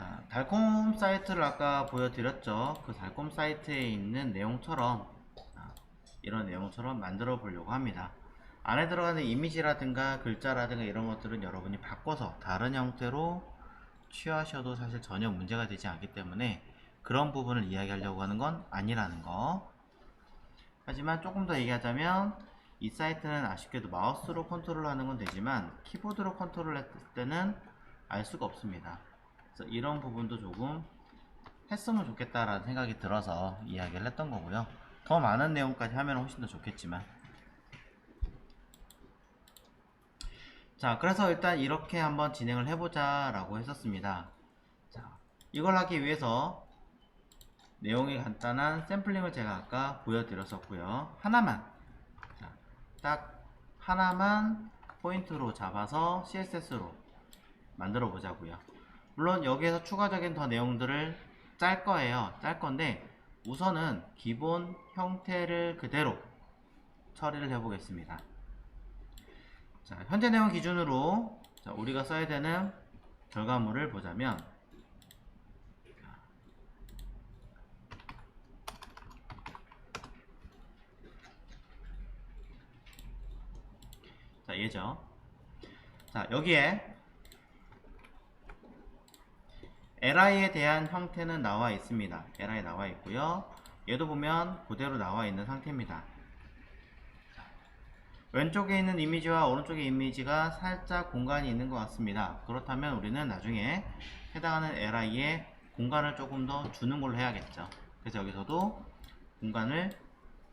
자, 달콤 사이트를 아까 보여드렸죠. 그 달콤 사이트에 있는 내용처럼 이런 내용처럼 만들어 보려고 합니다. 안에 들어가는 이미지라든가 글자라든가 이런 것들은 여러분이 바꿔서 다른 형태로 취하셔도 사실 전혀 문제가 되지 않기 때문에 그런 부분을 이야기하려고 하는 건 아니라는 거. 하지만 조금 더 얘기하자면 이 사이트는 아쉽게도 마우스로 컨트롤하는 건 되지만 키보드로 컨트롤했을 때는 알 수가 없습니다. 그래서 이런 부분도 조금 했으면 좋겠다라는 생각이 들어서 이야기를 했던 거고요. 더 많은 내용까지 하면 훨씬 더 좋겠지만, 자, 그래서 일단 이렇게 한번 진행을 해보자 라고 했었습니다. 자, 이걸 하기 위해서 내용이 간단한 샘플링을 제가 아까 보여드렸었고요. 하나만, 자, 딱 하나만 포인트로 잡아서 CSS로 만들어 보자고요. 물론 여기에서 추가적인 더 내용들을 짤 거예요. 짤 건데 우선은 기본 형태를 그대로 처리를 해 보겠습니다. 자, 현재 내용 기준으로 우리가 써야 되는 결과물을 보자면, 자, 얘죠. 자, 여기에 li에 대한 형태는 나와 있습니다. li 나와 있고요. 얘도 보면 그대로 나와 있는 상태입니다. 왼쪽에 있는 이미지와 오른쪽의 이미지가 살짝 공간이 있는 것 같습니다. 그렇다면 우리는 나중에 해당하는 li에 공간을 조금 더 주는 걸로 해야겠죠. 그래서 여기서도 공간을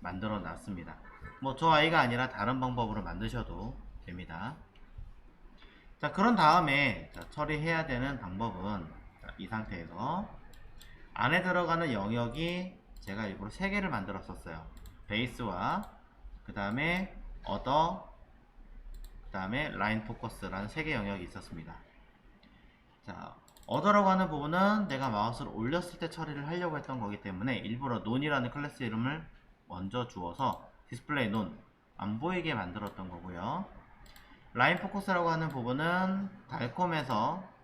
만들어 놨습니다. 뭐 저 아이가 아니라 다른 방법으로 만드셔도 됩니다. 자, 그런 다음에 처리해야 되는 방법은 이 상태에서 안에 들어가는 영역이 제가 일부러 3개를 만들었었어요. 베이스와 그 다음에 어더, 그 다음에 라인 포커스라는 3개 영역이 있었습니다. 자, 어더라고 하는 부분은 내가 마우스를 올렸을 때 처리를 하려고 했던 거기 때문에 일부러 논이라는 클래스 이름을 먼저 주어서 디스플레이 논 안 보이게 만들었던 거고요. 라인 포커스라고 하는 부분은 달콤에서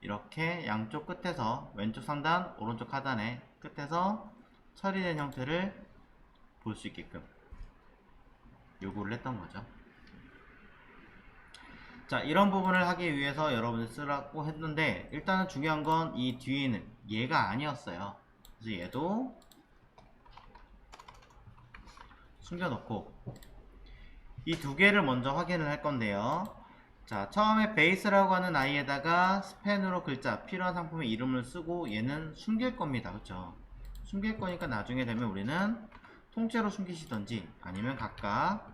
이렇게 양쪽 끝에서 왼쪽 상단, 오른쪽 하단의 끝에서 처리된 형태를 볼 수 있게끔 요구를 했던 거죠. 자, 이런 부분을 하기 위해서 여러분들 쓰라고 했는데 일단은 중요한 건 이 뒤에는 얘가 아니었어요. 그래서 얘도 숨겨놓고 이 두 개를 먼저 확인을 할 건데요. 자, 처음에 베이스라고 하는 아이에다가 스펜으로 글자, 필요한 상품의 이름을 쓰고 얘는 숨길 겁니다. 그쵸? 숨길 거니까 나중에 되면 우리는 통째로 숨기시던지 아니면 각각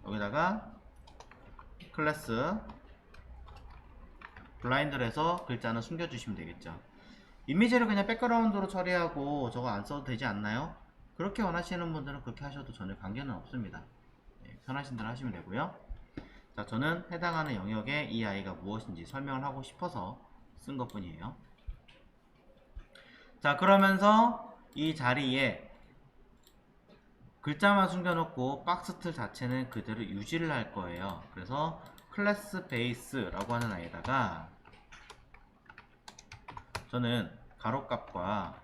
여기다가 클래스 블라인드를 해서 글자는 숨겨주시면 되겠죠. 이미지를 그냥 백그라운드로 처리하고 저거 안 써도 되지 않나요? 그렇게 원하시는 분들은 그렇게 하셔도 전혀 관계는 없습니다. 네, 편하신 대로 하시면 되고요. 자, 저는 해당하는 영역에 이 아이가 무엇인지 설명을 하고 싶어서 쓴 것 뿐이에요. 자, 그러면서 이 자리에 글자만 숨겨놓고 박스 틀 자체는 그대로 유지를 할 거예요. 그래서 클래스 베이스라고 하는 아이에다가 저는 가로값과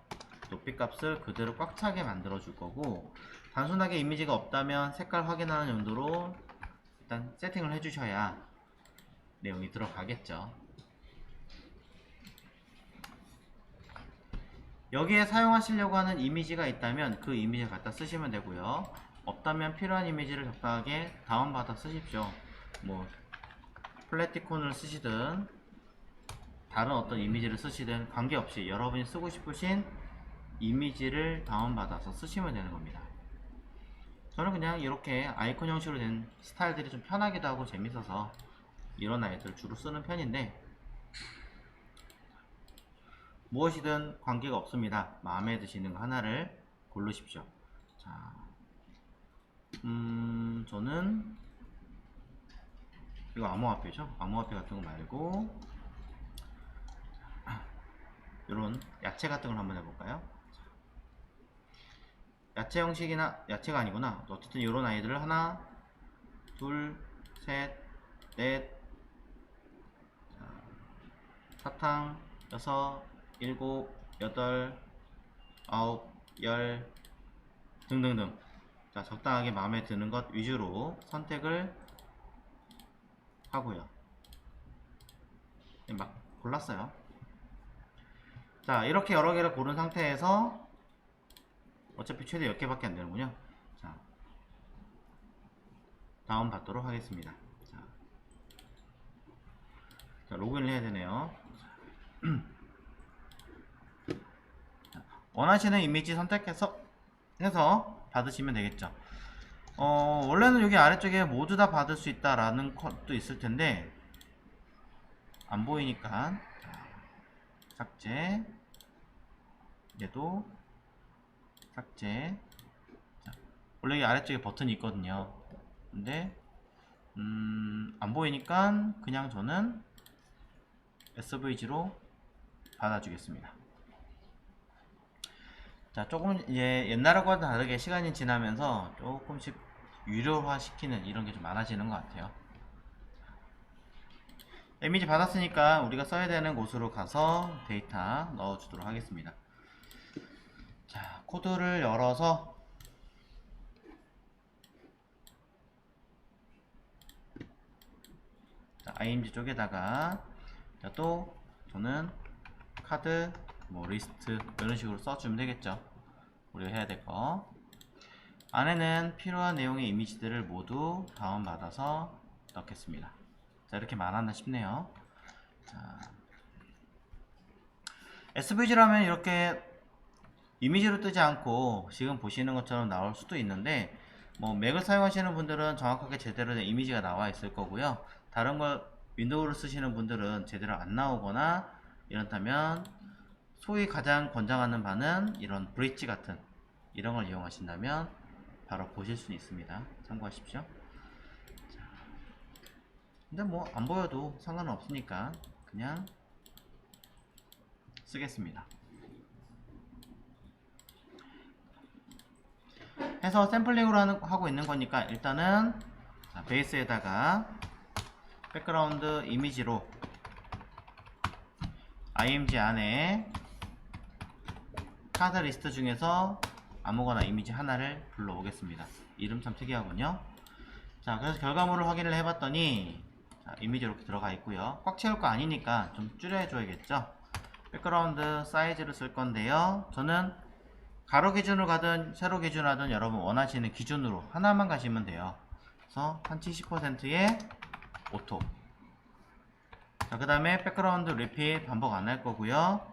높이값을 그대로 꽉 차게 만들어 줄 거고, 단순하게 이미지가 없다면 색깔 확인하는 용도로 일단 세팅을 해 주셔야 내용이 들어가겠죠. 여기에 사용하시려고 하는 이미지가 있다면 그 이미지를 갖다 쓰시면 되고요. 없다면 필요한 이미지를 적당하게 다운받아 쓰십시오. 뭐 플래티콘을 쓰시든 다른 어떤 이미지를 쓰시든 관계없이 여러분이 쓰고 싶으신 이미지를 다운받아서 쓰시면 되는 겁니다. 저는 그냥 이렇게 아이콘 형식으로 된 스타일들이 좀 편하기도 하고 재밌어서 이런 아이들을 주로 쓰는 편인데 무엇이든 관계가 없습니다. 마음에 드시는 거 하나를 고르십시오. 자, 저는 이거 암호화폐죠? 암호화폐 같은 거 말고 이런 야채 같은 걸 한번 해볼까요? 야채 형식이나 야채가 아니구나. 어쨌든 이런 아이들을 하나, 둘, 셋, 넷, 사탕, 여섯, 일곱, 여덟, 아홉, 열 등등등. 자, 적당하게 마음에 드는 것 위주로 선택을 하고요. 막 골랐어요. 자, 이렇게 여러 개를 고른 상태에서 어차피 최대 10개밖에 안 되는군요. 자, 다운 받도록 하겠습니다. 자, 로그인을 해야 되네요. 원하시는 이미지 선택해서 받으시면 되겠죠. 원래는 여기 아래쪽에 모두 다 받을 수 있다라는 것도 있을 텐데 안 보이니까 삭제, 얘도 삭제. 자, 원래 이 아래쪽에 버튼이 있거든요. 근데 안 보이니까 그냥 저는 SVG로 받아주겠습니다. 자, 조금 이제 옛날하고는 다르게 시간이 지나면서 조금씩 유료화 시키는 이런 게 좀 많아지는 것 같아요. 이미지 받았으니까 우리가 써야 되는 곳으로 가서 데이터 넣어주도록 하겠습니다. 자, 코드를 열어서 자, img 쪽에다가 자, 또 저는 카드 뭐 리스트 이런 식으로 써주면 되겠죠. 우리가 해야 될 거. 안에는 필요한 내용의 이미지들을 모두 다운받아서 넣겠습니다. 자, 이렇게 많았나 싶네요. 자, SVG라면 이렇게 이미지로 뜨지 않고 지금 보시는 것처럼 나올 수도 있는데 뭐 맥을 사용하시는 분들은 정확하게 제대로 된 이미지가 나와 있을 거고요. 다른 걸 윈도우를 쓰시는 분들은 제대로 안 나오거나 이렇다면 소위 가장 권장하는 바는 이런 브릿지 같은 이런 걸 이용하신다면 바로 보실 수 있습니다. 참고하십시오. 근데 뭐 안 보여도 상관은 없으니까 그냥 쓰겠습니다. 해서 샘플링으로 하고 있는 거니까 일단은 자, 베이스에다가 백그라운드 이미지로 img 안에 카드 리스트 중에서 아무거나 이미지 하나를 불러오겠습니다. 이름 참 특이하군요. 자, 그래서 결과물을 확인을 해봤더니 자, 이미지 이렇게 들어가 있고요. 꽉 채울 거 아니니까 좀 줄여줘야겠죠. 백그라운드 사이즈를 쓸 건데요. 저는 가로 기준으로 가든 세로 기준으로 하든 여러분 원하시는 기준으로 하나만 가시면 돼요. 그래서 한 70%의 오토. 자, 그 다음에 백그라운드 리핏 반복 안 할 거고요.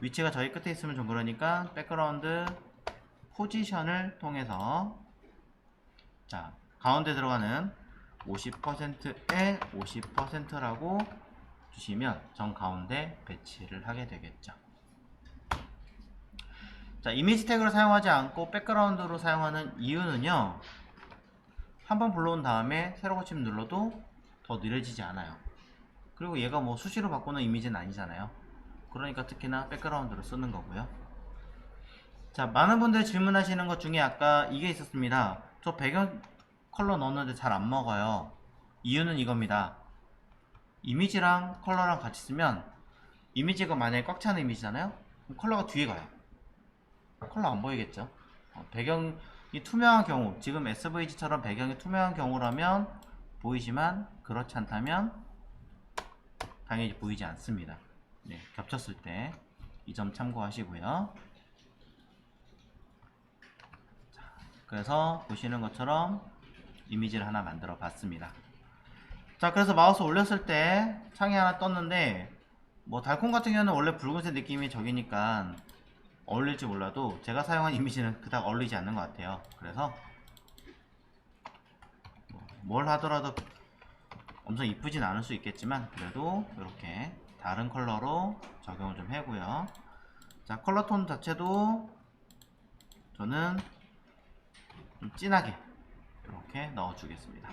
위치가 저희 끝에 있으면 좀 그러니까 백그라운드 포지션을 통해서 자, 가운데 들어가는 50%에 50%라고 주시면 정 가운데 배치를 하게 되겠죠. 자, 이미지 태그를 사용하지 않고 백그라운드로 사용하는 이유는요, 한번 불러온 다음에 새로 고침 눌러도 더 느려지지 않아요. 그리고 얘가 뭐 수시로 바꾸는 이미지는 아니잖아요. 그러니까 특히나 백그라운드로 쓰는 거고요. 자, 많은 분들이 질문하시는 것 중에 아까 이게 있었습니다. 저 배경 컬러 넣었는데 잘 안 먹어요. 이유는 이겁니다. 이미지랑 컬러랑 같이 쓰면 이미지가 만약에 꽉 차는 이미지잖아요. 그럼 컬러가 뒤에 가요. 컬러 안 보이겠죠. 배경이 투명한 경우, 지금 SVG처럼 배경이 투명한 경우라면 보이지만 그렇지 않다면 당연히 보이지 않습니다. 네, 겹쳤을 때 이 점 참고하시고요. 자, 그래서 보시는 것처럼 이미지를 하나 만들어 봤습니다. 자, 그래서 마우스 올렸을 때 창이 하나 떴는데 뭐 달콤 같은 경우는 원래 붉은색 느낌이 적이니까 어울릴지 몰라도 제가 사용한 이미지는 그닥 어울리지 않는 것 같아요. 그래서 뭘 하더라도 엄청 이쁘진 않을 수 있겠지만 그래도 이렇게 다른 컬러로 적용을 좀 하고요. 자, 컬러 톤 자체도 저는 좀 진하게 이렇게 넣어 주겠습니다.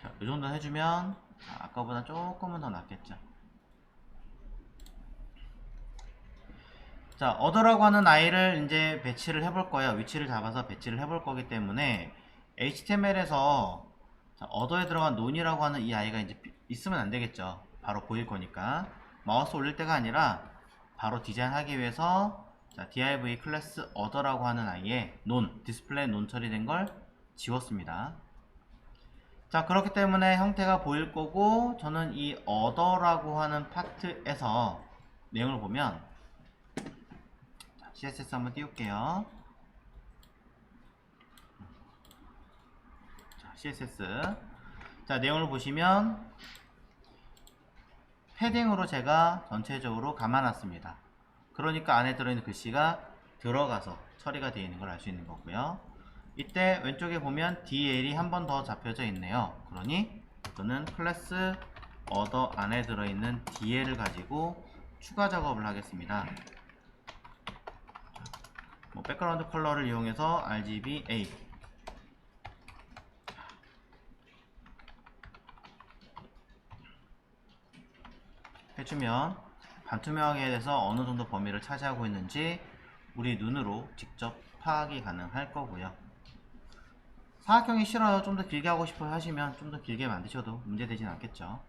자, 이 정도 해주면 아까보다 조금은 더 낫겠죠. 자, 어더라고 하는 아이를 이제 배치를 해볼 거예요. 위치를 잡아서 배치를 해볼 거기 때문에 HTML에서 어더에 들어간 논이라고 하는 이 아이가 이제 있으면 안 되겠죠. 바로 보일 거니까. 마우스 올릴 때가 아니라 바로 디자인하기 위해서 자, div 클래스 어더라고 하는 아이에 논, 디스플레이 논 처리된 걸 지웠습니다. 자, 그렇기 때문에 형태가 보일 거고, 저는 이 어더라고 하는 파트에서 내용을 보면 CSS 한번 띄울게요. 자, CSS. 자, 내용을 보시면 패딩으로 제가 전체적으로 감아놨습니다. 그러니까 안에 들어있는 글씨가 들어가서 처리가 되어 있는 걸 알 수 있는 거고요. 이때 왼쪽에 보면 DL이 한 번 더 잡혀져 있네요. 그러니 저는 클래스 어더 안에 들어있는 DL을 가지고 추가 작업을 하겠습니다. 백그라운드 컬러를 이용해서 RGBA 해주면 반투명하게 돼서 어느 정도 범위를 차지하고 있는지 우리 눈으로 직접 파악이 가능할 거고요. 사각형이 싫어요, 좀 더 길게 하고 싶어 하시면 좀 더 길게 만드셔도 문제되진 않겠죠.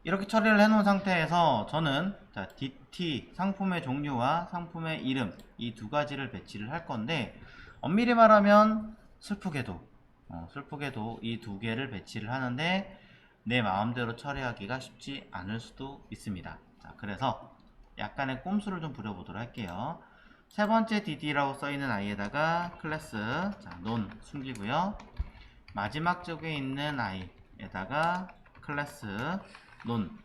이렇게 처리를 해놓은 상태에서 저는 자, DT 상품의 종류와 상품의 이름 이 두 가지를 배치를 할 건데, 엄밀히 말하면 슬프게도 이 두 개를 배치를 하는데 내 마음대로 처리하기가 쉽지 않을 수도 있습니다. 자, 그래서 약간의 꼼수를 좀 부려보도록 할게요. 세 번째 DD라고 써있는 아이에다가 클래스 자, 논 숨기고요. 마지막 쪽에 있는 아이에다가 클래스 논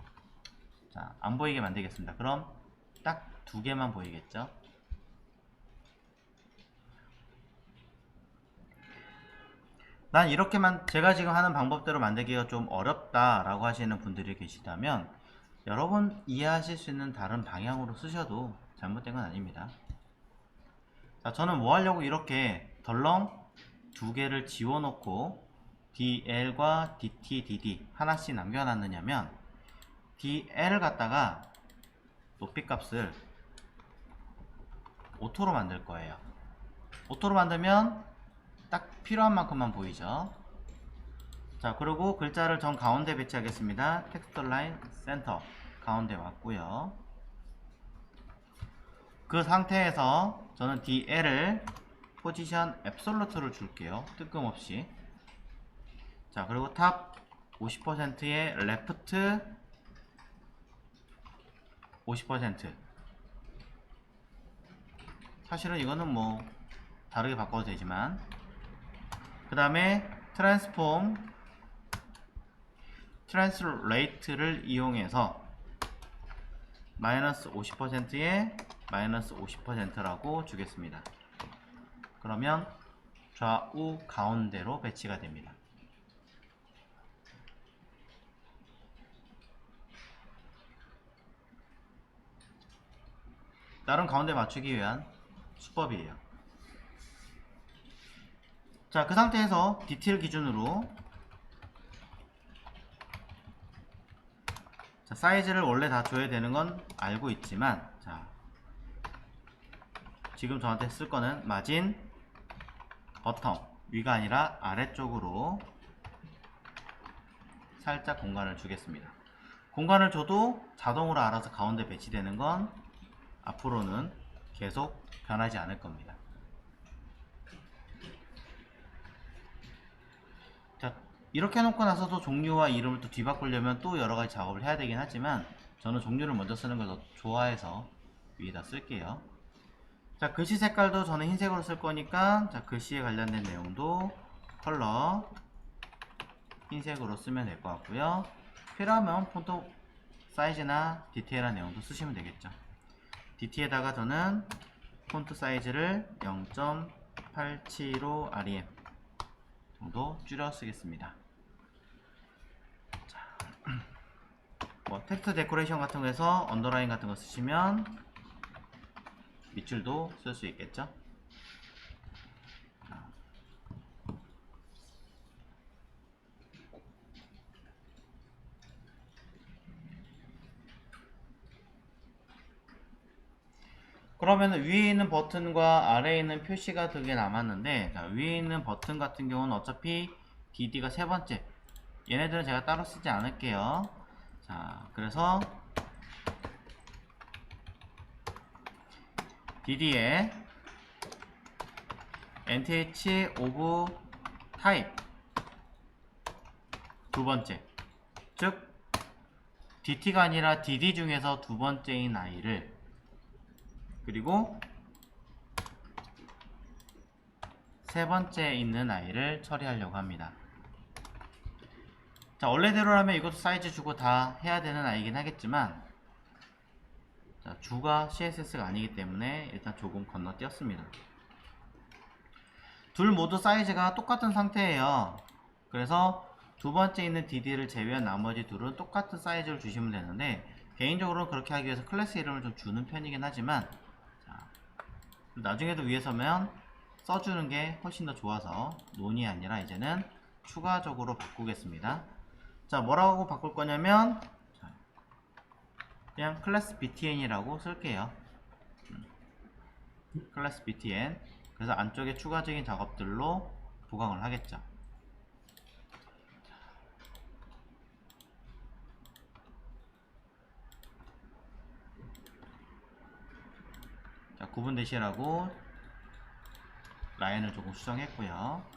자, 안 보이게 만들겠습니다. 그럼 딱 두 개만 보이겠죠. 난 이렇게만 제가 지금 하는 방법대로 만들기가 좀 어렵다라고 하시는 분들이 계시다면 여러분 이해하실 수 있는 다른 방향으로 쓰셔도 잘못된 건 아닙니다. 자, 저는 뭐 하려고 이렇게 덜렁 두 개를 지워놓고 DL과 DT, DD 하나씩 남겨놨느냐면 DL을 갖다가 높이값을 오토로 만들 거예요. 오토로 만들면 딱 필요한 만큼만 보이죠. 자, 그리고 글자를 전 가운데 배치하겠습니다. 텍스트 라인 센터 가운데 왔고요. 그 상태에서 저는 DL을 포지션 앱솔루트를 줄게요. 뜬금없이. 자, 그리고 탑 50%에 레프트 50%. 사실은 이거는 뭐 다르게 바꿔도 되지만, 그 다음에 트랜스레이트를 이용해서 마이너스 50%에 마이너스 50%라고 주겠습니다. 그러면 좌우 가운데로 배치가 됩니다. 다른 가운데 맞추기 위한 수법이에요. 자, 그 상태에서 디테일 기준으로 자, 사이즈를 원래 다 줘야 되는 건 알고 있지만, 자, 지금 저한테 쓸 거는 마진 버텀 위가 아니라 아래쪽으로 살짝 공간을 주겠습니다. 공간을 줘도 자동으로 알아서 가운데 배치되는 건 앞으로는 계속 변하지 않을 겁니다. 자, 이렇게 해놓고 나서도 종류와 이름을 또 뒤바꾸려면 또 여러가지 작업을 해야 되긴 하지만 저는 종류를 먼저 쓰는 걸 더 좋아해서 위에다 쓸게요. 자, 글씨 색깔도 저는 흰색으로 쓸 거니까 자, 글씨에 관련된 내용도 컬러 흰색으로 쓰면 될 것 같고요. 필요하면 폰트 사이즈나 디테일한 내용도 쓰시면 되겠죠. DT에다가 저는 폰트 사이즈를 0.875 rem 정도 줄여 쓰겠습니다. 자, 뭐 텍스트 데코레이션 같은 거에서 언더라인 같은 거 쓰시면 밑줄도 쓸 수 있겠죠. 그러면 위에 있는 버튼과 아래에 있는 표시가 두 개 남았는데, 자, 위에 있는 버튼 같은 경우는 어차피 DD가 세 번째, 얘네들은 제가 따로 쓰지 않을게요. 자, 그래서 DD에 nth of type 두 번째, 즉 DT가 아니라 DD 중에서 두 번째인 아이를, 그리고 세 번째 있는 아이를 처리하려고 합니다. 자, 원래대로라면 이것도 사이즈 주고 다 해야 되는 아이긴 하겠지만, 자, 주가 CSS가 아니기 때문에 일단 조금 건너뛰었습니다. 둘 모두 사이즈가 똑같은 상태예요. 그래서 두 번째 있는 DD를 제외한 나머지 둘은 똑같은 사이즈를 주시면 되는데, 개인적으로 그렇게 하기 위해서 클래스 이름을 좀 주는 편이긴 하지만, 자, 나중에도 위에 서면 써주는 게 훨씬 더 좋아서 논이 아니라 이제는 추가적으로 바꾸겠습니다. 자, 뭐라고 바꿀 거냐면, 자, 그냥 클래스 btn이라고 쓸게요. 클래스 btn. 그래서 안쪽에 추가적인 작업들로 보강을 하겠죠. 자, 구분 대시라고 라인을 조금 수정했고요.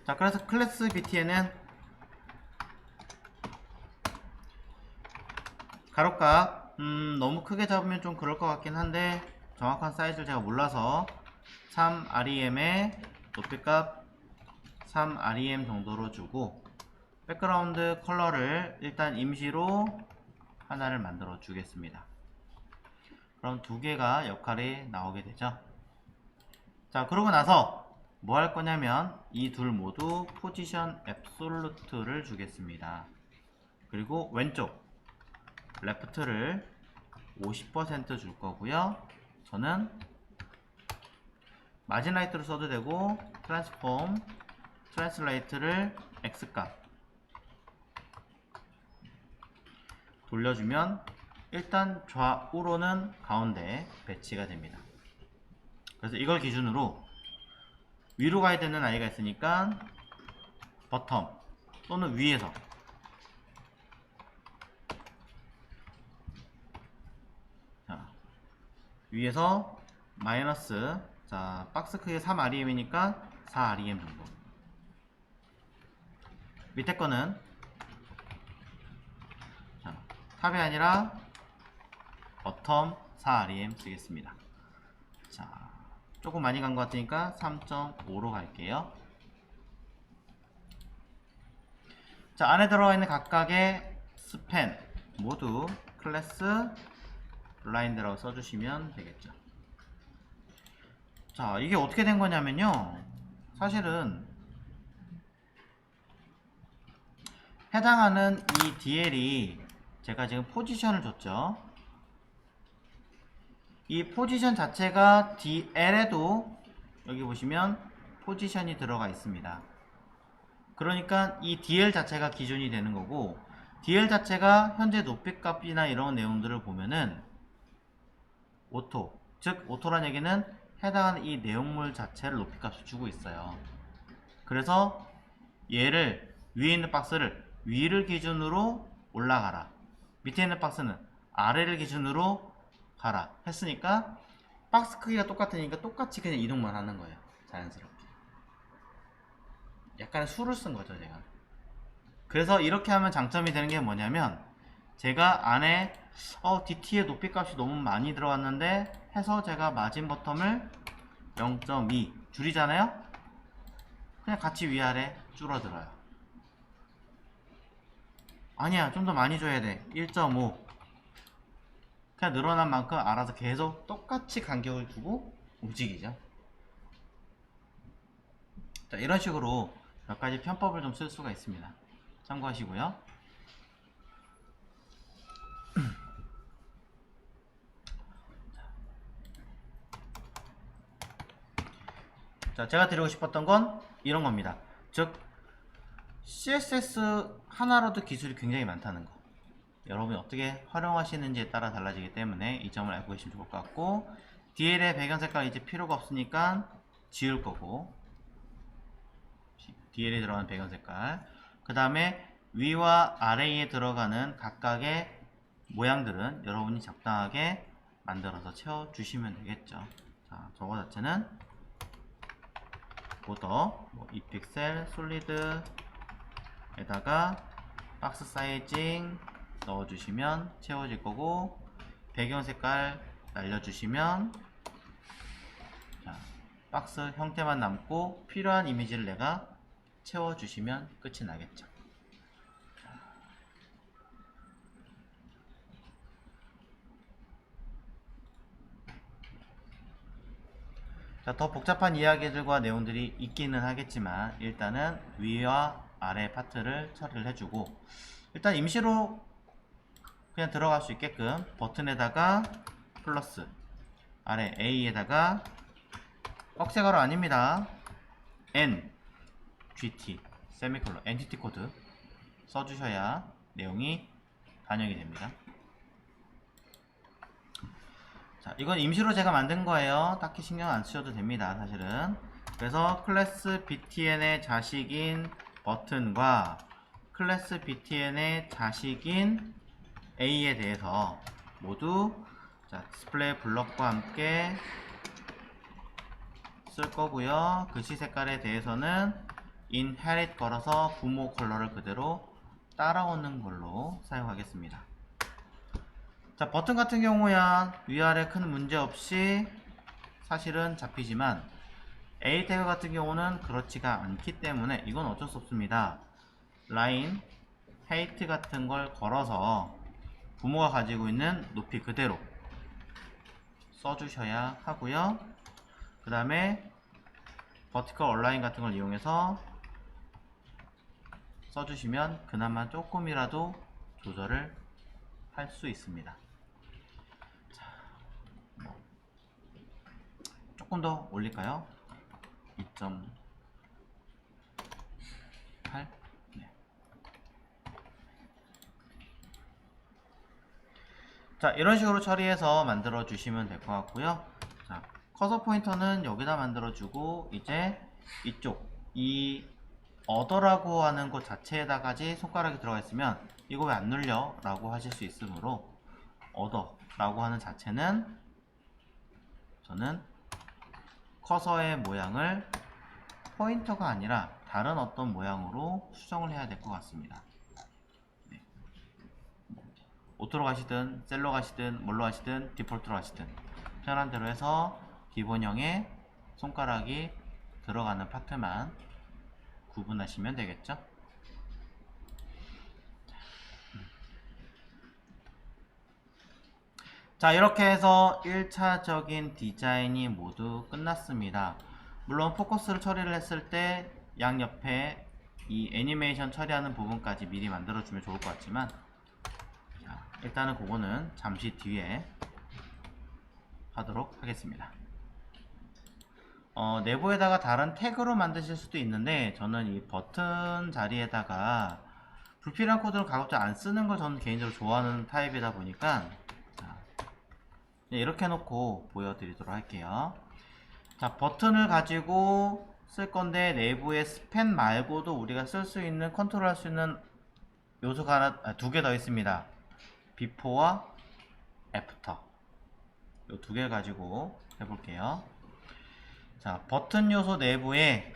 자, 그래서 클래스 btn은 가로각 너무 크게 잡으면 좀 그럴 것 같긴 한데, 정확한 사이즈를 제가 몰라서 3REM의 높이값 3REM 정도로 주고, 백그라운드 컬러를 일단 임시로 하나를 만들어 주겠습니다. 그럼 두 개가 역할이 나오게 되죠. 자, 그러고 나서 뭐 할 거냐면 이 둘 모두 포지션 앱솔루트를 주겠습니다. 그리고 왼쪽 레프트를 50% 줄 거고요. 저는 마진라이트로 써도 되고, 트랜스폼 트랜슬레이트를 X값 돌려주면 일단 좌우로는 가운데 배치가 됩니다. 그래서 이걸 기준으로 위로 가야 되는 아이가 있으니까 버텀 또는 위에서, 자, 위에서 마이너스, 자, 박스 크기 3REM이니까 4REM 정도, 밑에 거는, 자, 탑이 아니라 버텀 4REM 쓰겠습니다. 자, 조금 많이 간 것 같으니까 3.5로 갈게요. 자, 안에 들어가 있는 각각의 스팬 모두 클래스 블라인드라고 써주시면 되겠죠. 자, 이게 어떻게 된 거냐면요, 사실은 해당하는 이 DL이 제가 지금 포지션을 줬죠. 이 포지션 자체가 DL에도 여기 보시면 포지션이 들어가 있습니다. 그러니까 이 DL 자체가 기준이 되는 거고, DL 자체가 현재 높이값이나 이런 내용들을 보면은 오토, 즉 오토란 얘기는 해당하는 이 내용물 자체를 높이값을 주고 있어요. 그래서 얘를 위에 있는 박스를 위를 기준으로 올라가라, 밑에 있는 박스는 아래를 기준으로 가라 했으니까 박스 크기가 똑같으니까 똑같이 그냥 이동만 하는 거예요. 자연스럽게. 약간 수를 쓴 거죠, 제가. 그래서 이렇게 하면 장점이 되는 게 뭐냐면, 제가 안에 DT의 높이값이 너무 많이 들어갔는데 해서 제가 마진 버텀을 0.2 줄이잖아요. 그냥 같이 위아래 줄어들어요. 아니야, 좀 더 많이 줘야 돼, 1.5. 그냥 늘어난 만큼 알아서 계속 똑같이 간격을 두고 움직이죠. 자, 이런 식으로 몇 가지 편법을 좀 쓸 수가 있습니다. 참고하시고요. 자, 제가 드리고 싶었던 건 이런 겁니다. 즉 CSS 하나로도 기술이 굉장히 많다는 거. 여러분이 어떻게 활용하시는지에 따라 달라지기 때문에 이 점을 알고 계시면 좋을 것 같고, DL의 배경 색깔 이제 필요가 없으니까 지울 거고, DL에 들어가는 배경 색깔, 그 다음에 위와 아래에 들어가는 각각의 모양들은 여러분이 적당하게 만들어서 채워주시면 되겠죠. 자, 저거 자체는 보더, 이 픽셀, 솔리드에다가 박스 사이징 넣어주시면 채워질 거고, 배경 색깔 날려주시면 자, 박스 형태만 남고 필요한 이미지를 내가 채워주시면 끝이 나겠죠. 자, 더 복잡한 이야기들과 내용들이 있기는 하겠지만 일단은 위와 아래 파트를 처리를 해주고, 일단 임시로 그냥 들어갈 수 있게끔 버튼에다가 플러스, 아래 A에다가 꺽쇠가로 아닙니다, N GT 세미콜론 엔티티 코드 써주셔야 내용이 반영이 됩니다. 자, 이건 임시로 제가 만든 거예요. 딱히 신경 안 쓰셔도 됩니다, 사실은. 그래서 클래스 btn의 자식인 버튼과 클래스 btn의 자식인 A에 대해서 모두 자, 디스플레이 블럭과 함께 쓸 거고요. 글씨 색깔에 대해서는 inherit 걸어서 부모 컬러를 그대로 따라오는 걸로 사용하겠습니다. 자, 버튼 같은 경우야 위아래 큰 문제 없이 사실은 잡히지만 A 태그 같은 경우는 그렇지가 않기 때문에 이건 어쩔 수 없습니다. 라인, 헤이트 같은 걸 걸어서 부모가 가지고 있는 높이 그대로 써주셔야 하고요. 그 다음에 버티컬 얼라인 같은 걸 이용해서 써주시면 그나마 조금이라도 조절을 할 수 있습니다. 자, 조금 더 올릴까요? 2.8. 네. 자, 이런 식으로 처리해서 만들어 주시면 될 것 같고요. 자, 커서 포인터는 여기다 만들어 주고, 이제 이쪽 이 어더라고 하는 곳 자체에다까지 손가락이 들어가 있으면 이거 왜 안 눌려? 라고 하실 수 있으므로, 어더라고 하는 자체는 저는 커서의 모양을 포인터가 아니라 다른 어떤 모양으로 수정을 해야 될 것 같습니다. 네. 오토로 가시든 셀로 가시든 뭘로 하시든 디폴트로 하시든 편한 대로 해서 기본형의 손가락이 들어가는 파트만 구분하시면 되겠죠. 자, 이렇게 해서 1차적인 디자인이 모두 끝났습니다. 물론 포커스를 처리를 했을 때 양옆에 이 애니메이션 처리하는 부분까지 미리 만들어주면 좋을 것 같지만, 자, 일단은 그거는 잠시 뒤에 하도록 하겠습니다. 내부에다가 다른 태그로 만드실 수도 있는데, 저는 이 버튼 자리에다가 불필요한 코드를 가급적 안 쓰는 걸 저는 개인적으로 좋아하는 타입이다 보니까, 자, 이렇게 해놓고 보여드리도록 할게요. 자, 버튼을 가지고 쓸 건데 내부에 스팬 말고도 우리가 쓸 수 있는, 컨트롤 할 수 있는 요소가 두 개 더 있습니다. 비포와 애프터, 이 두 개를 가지고 해볼게요. 자, 버튼 요소 내부에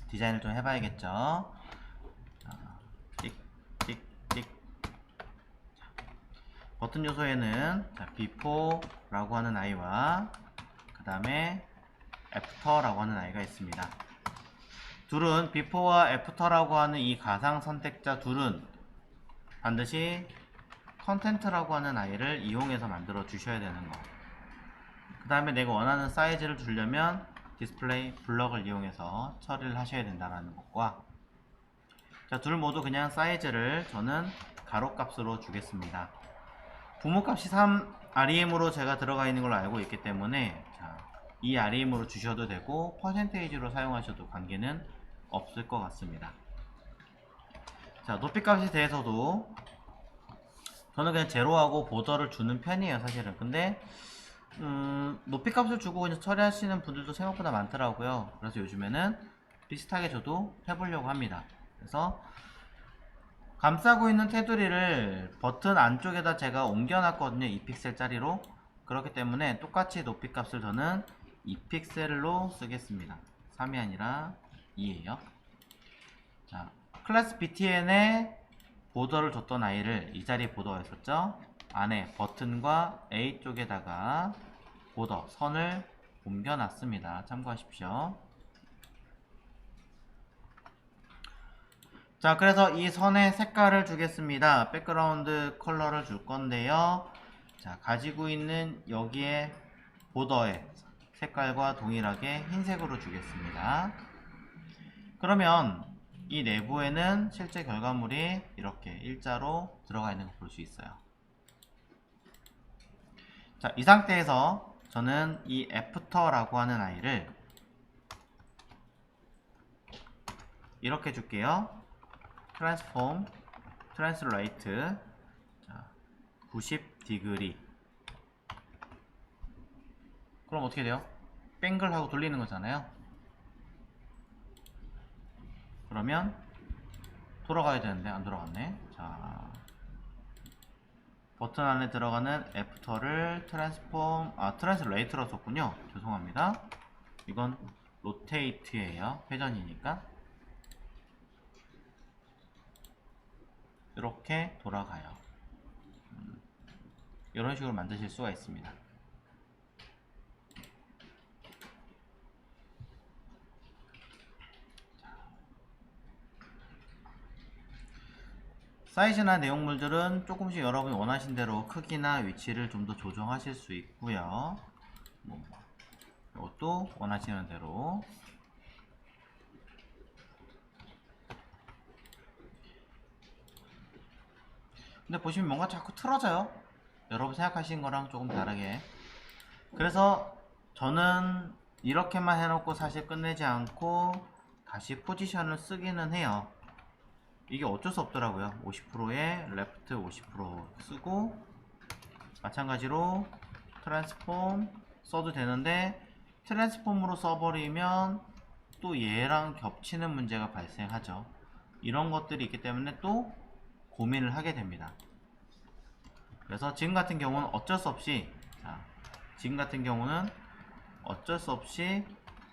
디자인을 좀 해봐야겠죠. 찍찍찍. 버튼 요소에는 자, before라고 하는 아이와 그 다음에 after라고 하는 아이가 있습니다. 둘은 before와 after라고 하는 이 가상 선택자 둘은 반드시 컨텐트라고 하는 아이를 이용해서 만들어 주셔야 되는 거. 그 다음에 내가 원하는 사이즈를 주려면 디스플레이 블럭을 이용해서 처리를 하셔야 된다는 것과, 자, 둘 모두 그냥 사이즈를 저는 가로 값으로 주겠습니다. 부모 값이 3 REM으로 제가 들어가 있는 걸로 알고 있기 때문에, 자, 이 REM으로 주셔도 되고 퍼센테이지로 사용하셔도 관계는 없을 것 같습니다. 자, 높이 값에 대해서도 저는 그냥 제로하고 보더를 주는 편이에요 사실은. 근데 높이 값을 주고 그냥 처리하시는 분들도 생각보다 많더라고요. 그래서 요즘에는 비슷하게 저도 해보려고 합니다. 그래서 감싸고 있는 테두리를 버튼 안쪽에다 제가 옮겨놨거든요. 2픽셀짜리로. 그렇기 때문에 똑같이 높이 값을 저는 2픽셀로 쓰겠습니다. 3이 아니라 2예요. 자, 클래스 btn에 보더를 줬던 아이를, 이 자리에 보더가 있었죠. 안에 버튼과 A 쪽에다가 보더 선을 옮겨놨습니다. 참고하십시오. 자, 그래서 이 선의 색깔을 주겠습니다. 백그라운드 컬러를 줄 건데요. 자, 가지고 있는 여기에 보더의 색깔과 동일하게 흰색으로 주겠습니다. 그러면 이 내부에는 실제 결과물이 이렇게 일자로 들어가 있는 걸 볼 수 있어요. 자, 이 상태에서 저는 이 애프터라고 하는 아이를 이렇게 줄게요. 트랜스폼, 트랜슬레이트 90° 그럼 어떻게 돼요? 뱅글하고 돌리는 거잖아요. 그러면 돌아가야 되는데 안 돌아갔네. 자, 버튼 안에 들어가는 애프터를 트랜슬레이트로 썼군요. 죄송합니다. 이건 로테이트예요. 회전이니까. 이렇게 돌아가요. 이런 식으로 만드실 수가 있습니다. 사이즈나 내용물들은 조금씩 여러분이 원하신 대로 크기나 위치를 좀 더 조정하실 수 있고요. 이것도 원하시는 대로. 근데 보시면 뭔가 자꾸 틀어져요. 여러분 생각하신 거랑 조금 다르게. 그래서 저는 이렇게만 해놓고 사실 끝내지 않고 다시 포지션을 쓰기는 해요. 이게 어쩔 수 없더라고요. 50%에 레프트 50% 쓰고 마찬가지로 트랜스폼 써도 되는데 트랜스폼으로 써버리면 또 얘랑 겹치는 문제가 발생하죠. 이런 것들이 있기 때문에 또 고민을 하게 됩니다. 그래서 지금 같은 경우는 어쩔 수 없이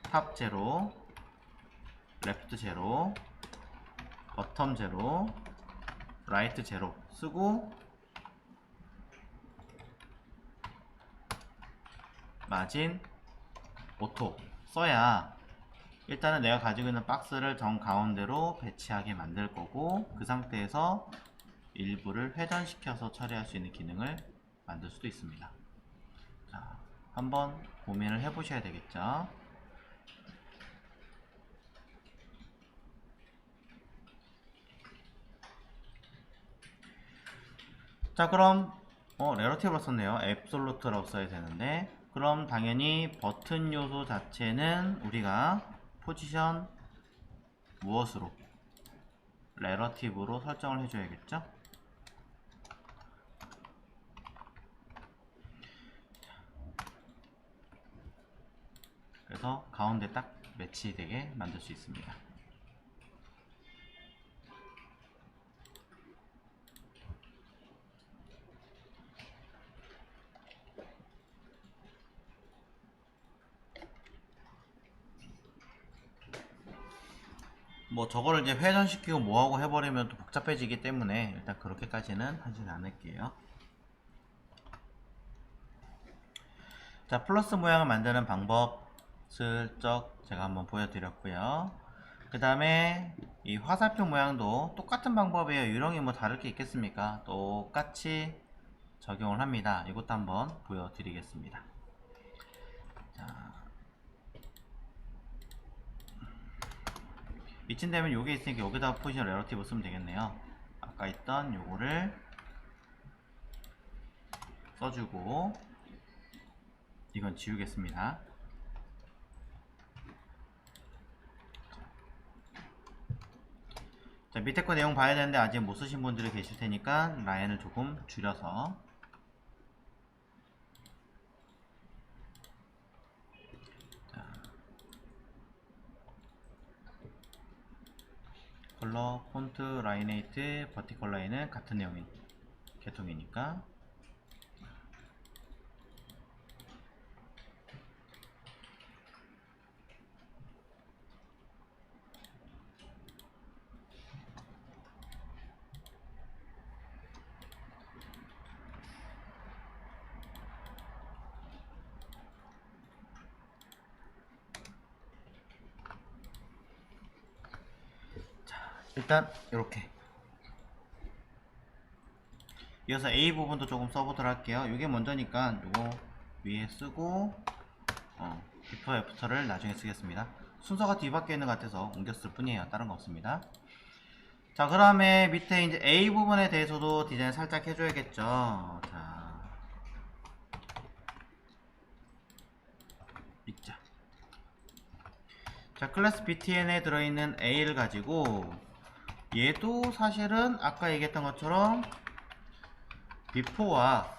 탑 제로, 레프트 제로, 버텀 제로, 라이트 제로 쓰고 마진 오토 써야 일단은 내가 가지고 있는 박스를 정 가운데로 배치하게 만들 거고, 그 상태에서 일부를 회전시켜서 처리할 수 있는 기능을 만들 수도 있습니다. 자, 한번 고민을 해 보셔야 되겠죠. 자, 그럼 레러티브로 썼네요. 앱솔루트라고 써야 되는데, 그럼 당연히 버튼 요소 자체는 우리가 포지션 무엇으로? 레러티브로 설정을 해줘야겠죠. 그래서 가운데 딱 매치되게 만들 수 있습니다. 뭐 저거를 이제 회전시키고 뭐하고 해버리면 또 복잡해지기 때문에 일단 그렇게까지는 하진 않을게요. 자, 플러스 모양을 만드는 방법 슬쩍 제가 한번 보여드렸고요. 그 다음에 이 화살표 모양도 똑같은 방법이에요. 유령이 뭐 다를 게 있겠습니까? 똑같이 적용을 합니다. 이것도 한번 보여드리겠습니다. 자, 이쯤 되면 요게 있으니까 여기다가 포지션 레러티브 쓰면 되겠네요. 아까 있던 요거를 써주고 이건 지우겠습니다. 자, 밑에 거 내용 봐야 되는데 아직 못 쓰신 분들이 계실 테니까 라인을 조금 줄여서. 자, 컬러, 폰트, 라인에이트, 버티컬 라인은 같은 내용인 계통이니까. 일단 이렇게 이어서 A 부분도 조금 써보도록 할게요. 이게 먼저니까 요거 위에 쓰고 비포 애프터를 나중에 쓰겠습니다. 순서가 뒤바뀌어 있는 것 같아서 옮겼을 뿐이에요. 다른 거 없습니다. 자, 그 다음에 밑에 이제 A 부분에 대해서도 디자인 살짝 해줘야겠죠. 자, 있죠. 자, 클래스 BTN에 들어있는 A를 가지고 얘도 사실은 아까 얘기했던 것처럼 비포와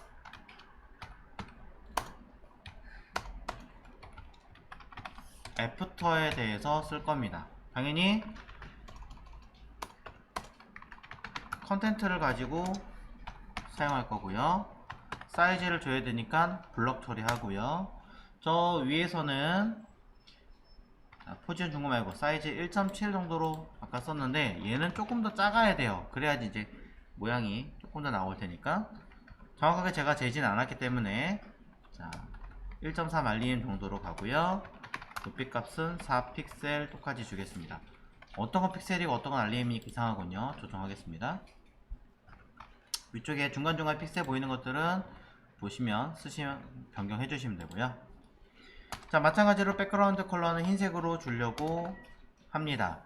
애프터에 대해서 쓸 겁니다. 당연히 컨텐트를 가지고 사용할 거고요. 사이즈를 줘야 되니까 블럭 처리하고요. 저 위에서는 포지션 준 거 말고 사이즈 1.7 정도로 아까 썼는데 얘는 조금 더 작아야 돼요. 그래야지 이제 모양이 조금 더 나올 테니까. 정확하게 제가 재진 않았기 때문에 자, 1.4 말림 정도로 가고요. 높이 값은 4픽셀 똑같이 주겠습니다. 어떤 건 픽셀이고 어떤 건 알림이 이상하군요. 조정하겠습니다. 위쪽에 중간중간 픽셀 보이는 것들은 보시면 쓰시면 변경해 주시면 되고요. 자, 마찬가지로 백그라운드 컬러는 흰색으로 주려고 합니다.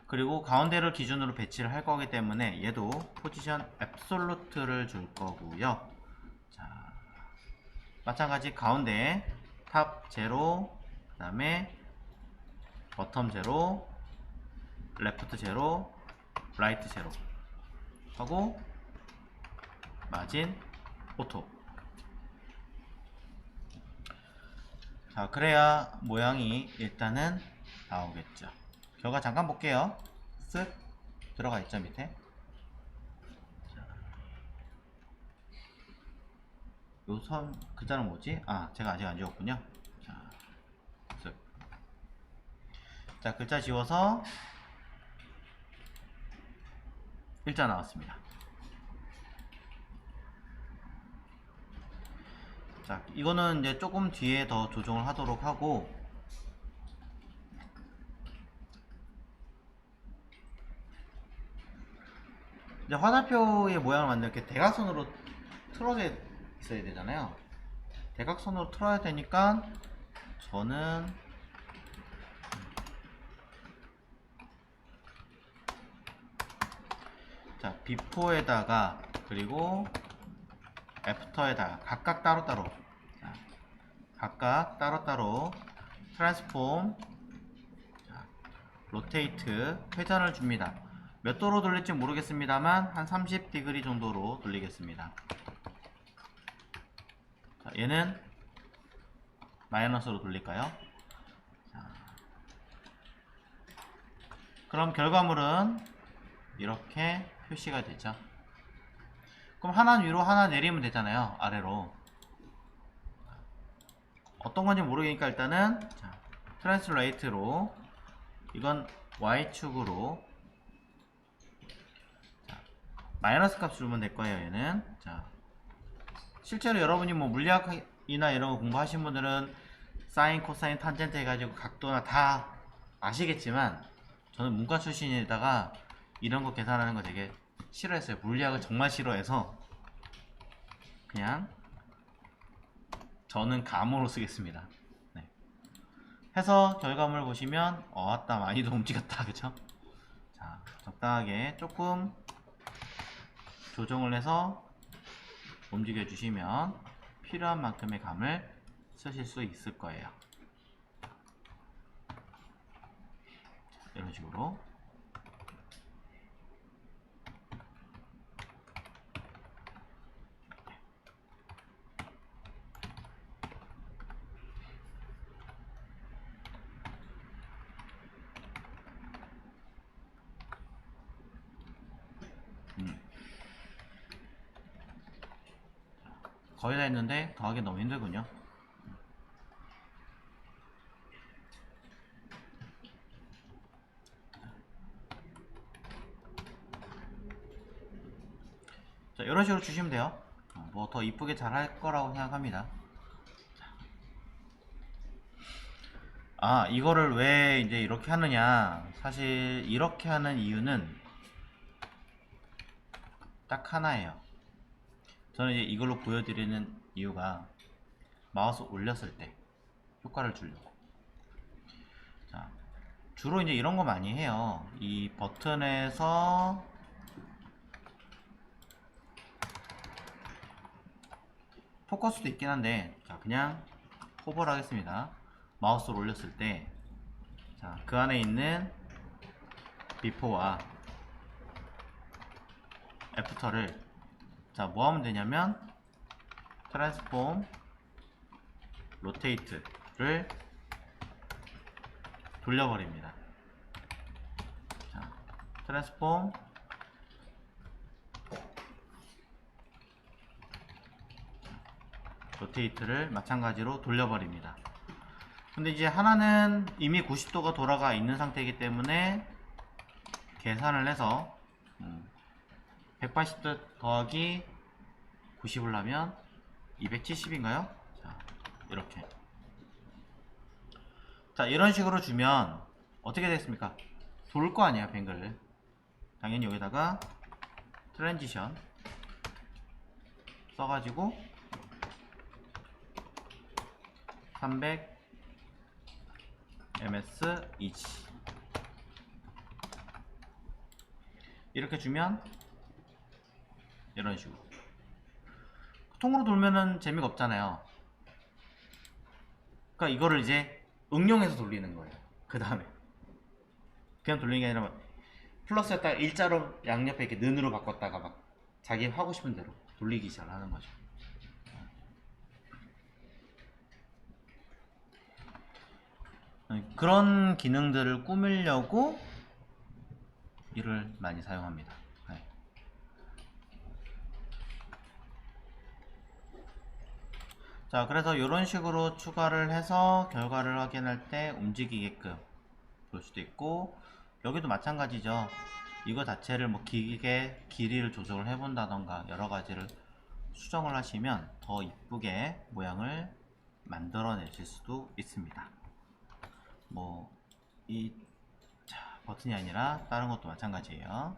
그리고 가운데를 기준으로 배치를 할 거기 때문에 얘도 포지션 앱솔루트를 줄 거고요. 자, 마찬가지 가운데 탑 제로, 그 다음에 버텀 제로, 레프트 제로, 라이트 제로 하고 마진 오토. 자, 그래야 모양이 일단은 나오겠죠. 결과 잠깐 볼게요. 쓱 들어가 있죠, 밑에. 요 선 글자는 뭐지? 아, 제가 아직 안 지웠군요. 자, 쓱. 자, 글자 지워서 일자 나왔습니다. 자, 이거는 이제 조금 뒤에 더 조정을 하도록 하고, 이제 화살표의 모양을 만들 게 대각선으로 틀어져 있어야 되잖아요. 대각선으로 틀어야 되니까 저는 자, 비포에다가 그리고 애프터에다가 각각 따로따로, 자, 각각 따로따로 트랜스폼, 자, 로테이트 회전을 줍니다. 몇 도로 돌릴지 모르겠습니다만 한 30디그리 정도로 돌리겠습니다. 자, 얘는 마이너스로 돌릴까요? 자, 그럼 결과물은 이렇게 표시가 되죠. 그럼 하나 위로 하나 내리면 되잖아요. 아래로. 어떤 건지 모르겠으니까 일단은 자, 트랜슬레이트로 이건 Y축으로 자, 마이너스 값 주면 될 거예요. 얘는 자, 실제로 여러분이 뭐 물리학이나 이런 거 공부하신 분들은 사인, 코사인, 탄젠트 해가지고 각도나 다 아시겠지만 저는 문과 출신에다가 이런 거 계산하는 거 되게 싫어했어요. 물리학을 정말 싫어해서 그냥 저는 감으로 쓰겠습니다. 네. 해서 결과물 보시면 왔다 많이도 움직였다 그쵸? 자, 적당하게 조금 조정을 해서 움직여 주시면 필요한 만큼의 감을 쓰실 수 있을 거예요. 이런 식으로 거의 다 했는데 더하기 너무 힘들군요. 자, 이런 식으로 주시면 돼요. 뭐 더 이쁘게 잘 할 거라고 생각합니다. 아, 이거를 왜 이제 이렇게 하느냐. 사실 이렇게 하는 이유는 딱 하나예요. 저는 이제 이걸로 보여드리는 이유가 마우스 올렸을 때 효과를 주려고. 자, 주로 이제 이런 거 많이 해요. 이 버튼에서 포커스도 있긴 한데, 자, 그냥 호버를 하겠습니다. 마우스를 올렸을 때, 자, 그 안에 있는 비포와 애프터를, 자, 뭐 하면 되냐면, 트랜스폼, 로테이트를 돌려버립니다. 자, 트랜스폼, 로테이트를 마찬가지로 돌려버립니다. 근데 이제 하나는 이미 90도가 돌아가 있는 상태이기 때문에 계산을 해서 180도 더하기 90을 하면 270인가요? 자, 이렇게. 자, 이런 식으로 주면 어떻게 되겠습니까? 돌 거 아니에요, 뱅글. 당연히 여기다가 트랜지션 써가지고 300 ms each 이렇게 주면 이런 식으로 통으로 돌면은 재미가 없잖아요. 그러니까 이거를 이제 응용해서 돌리는 거예요. 그 다음에 그냥 돌리는 게 아니라 플러스에다가 일자로 양옆에 이렇게 는으로 바꿨다가 막 자기 하고 싶은 대로 돌리기 시작하는 거죠. 그런 기능들을 꾸미려고 이를 많이 사용합니다. 네. 자, 그래서 이런 식으로 추가를 해서 결과를 확인할 때 움직이게끔 볼 수도 있고, 여기도 마찬가지죠. 이거 자체를 뭐 기계 길이를 조정을 해본다던가 여러 가지를 수정을 하시면 더 이쁘게 모양을 만들어내실 수도 있습니다. 뭐 이 버튼이 아니라 다른 것도 마찬가지예요.